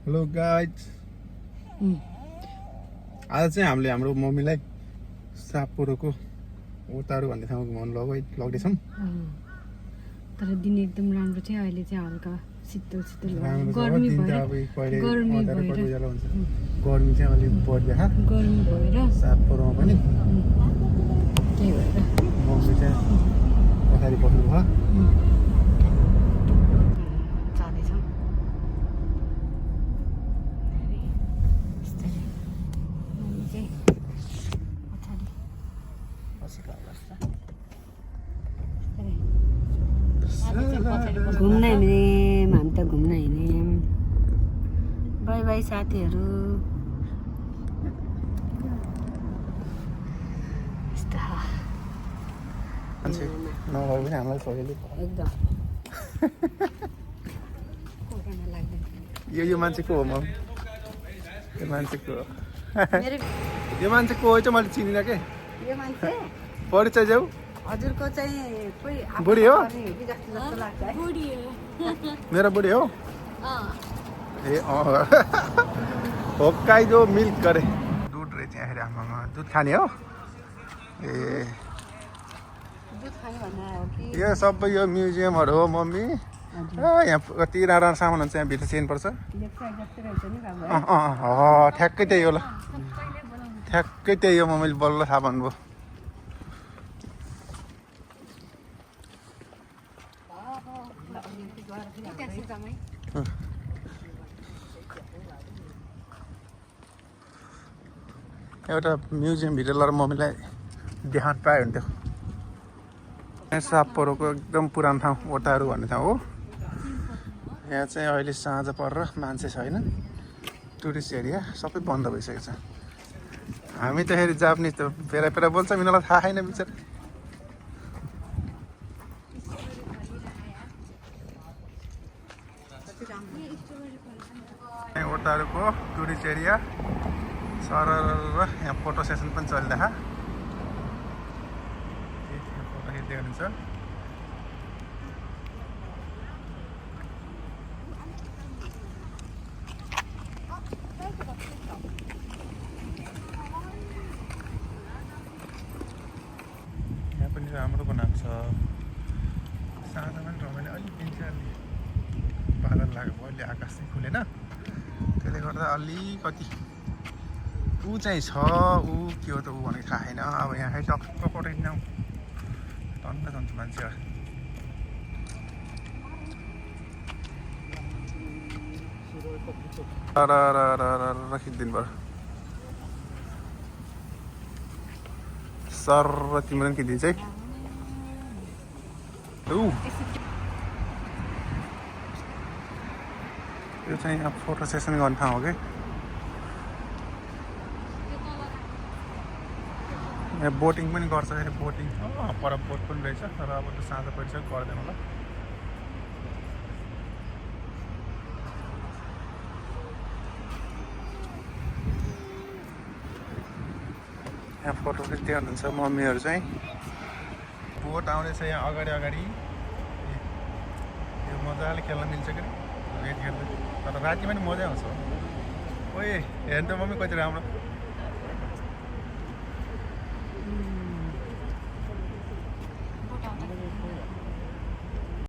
Hello guys आज चाहिँ हामीले हाम्रो मम्मीलाई सापरोको ओतारू भन्ने ठाउँमा घुमाउनु लग्दैछौँ। तर दिन एकदम राम्रो चाहिँ अहिले चाहिँ हल्का शीतल शीतल राम्रो छ, गर्मी दिन त भएर अब कहिले गर्मी अँध्यारो भएर पर्ने बेला हुन्छ। गर्मी चाहिँ अलिक बढ्यो गर्मी भएर सापरोमा पनि त्यही भएर मम्मी चाहिँ पछाडि बस्नु भयो। जाँदैछौँ मम्मी चाहिँ पछाडि बसेको अवस्था। घुम्न हिँड्ने हामी त घुम्न हिँड्यौँ। बाई बाई साथीहरू। मान्छे नभए पनि हामीलाई सजिलो एकदम कोरोना लाग्दैन। यो मान्छे को हो? मम्मी यो मान्छे को हो? मेरो यो मान्छे को हो चाहिँ मैले चिनिनँ के। यो मान्छे परिचय जाऊ। हजुरको चाहिँ कोही बुढी हो? कि जस्तो लाग्छ है। बुढी हो। मेरो बुढी हो? ए होक्काइडो मिल्क गरे दुध रहेछ यहाँ। आमामा दुध खाने हो? ए दुध खाने भन्ने हो कि यो सबै यो म्युजियमहरू हो मम्मी। यहाँ कति राम्रो सामान हुन्छ, यहाँ भित्र चिन्नुपर्छ। लेप्चा जस्तै रहेछ नि बाबु है। ठ्याक्कै त्यही हो ल, ठ्याक्कै त्यही हो। मम्मीले बल्ल थाहा भन्नुभयो। एउटा म्युजियम भित्र लगेर मम्मीलाई देखाउन पायो हुन्थ्यो। यहाँ सापरोको एकदम पुरानो ठाउँ ओटारू भन्ने ठाउँ हो। यहाँ चाहिँ अहिले साँझ परेर मान्छे छैन, टुरिस्ट एरिया सबै बन्द भइसकेको छ। हामी त फेरि जापानिज त पेरा पेरा बोल्छ, यिनीहरूलाई थाहा छैन बिचरा। यहाँ ओटारूको टुरिस्ट एरिया सरर यहाँ फोटो सेसन पनि चलिरहेको। फोटो खिच्दै हुनुहुन्छ। यहाँ पनि राम्रो बनाएको छ। सानो पनि रमाइलो। अलिक दिन चाहिँ अलि बादल लागेको अहिले आकाश चाहिँ खुलेन, त्यसले गर्दा अलिकति ऊ चाहिँ छ। ऊ के हो त ऊ भनेको थाहा छैन। अब यहाँ खै टक्क पठाइदिउँ टन्न जान्छ मान्छे। खिचिदिनु पर्यो सर। तिम्रो पनि खिचिदिन्छ है। यो चाहिँ यहाँ फोटो सेसन गर्ने ठाउँ हो कि। यहाँ बोटिङ पनि गर्छ। बोटिङ पर बोट पनि रहेछ, तर अब त साँझ परिसक्यो गर्दैन होला। यहाँ फोटो खिच्दै हुनुहुन्छ मम्मीहरू चाहिँ। बोट आउँदैछ यहाँ अगाडि अगाडि। यो मजाले खेल्न मिल्छ कि रेड खेल्नु, तर राति पनि मजा आउँछ। ओए हेर्नु त मम्मी कति राम्रो।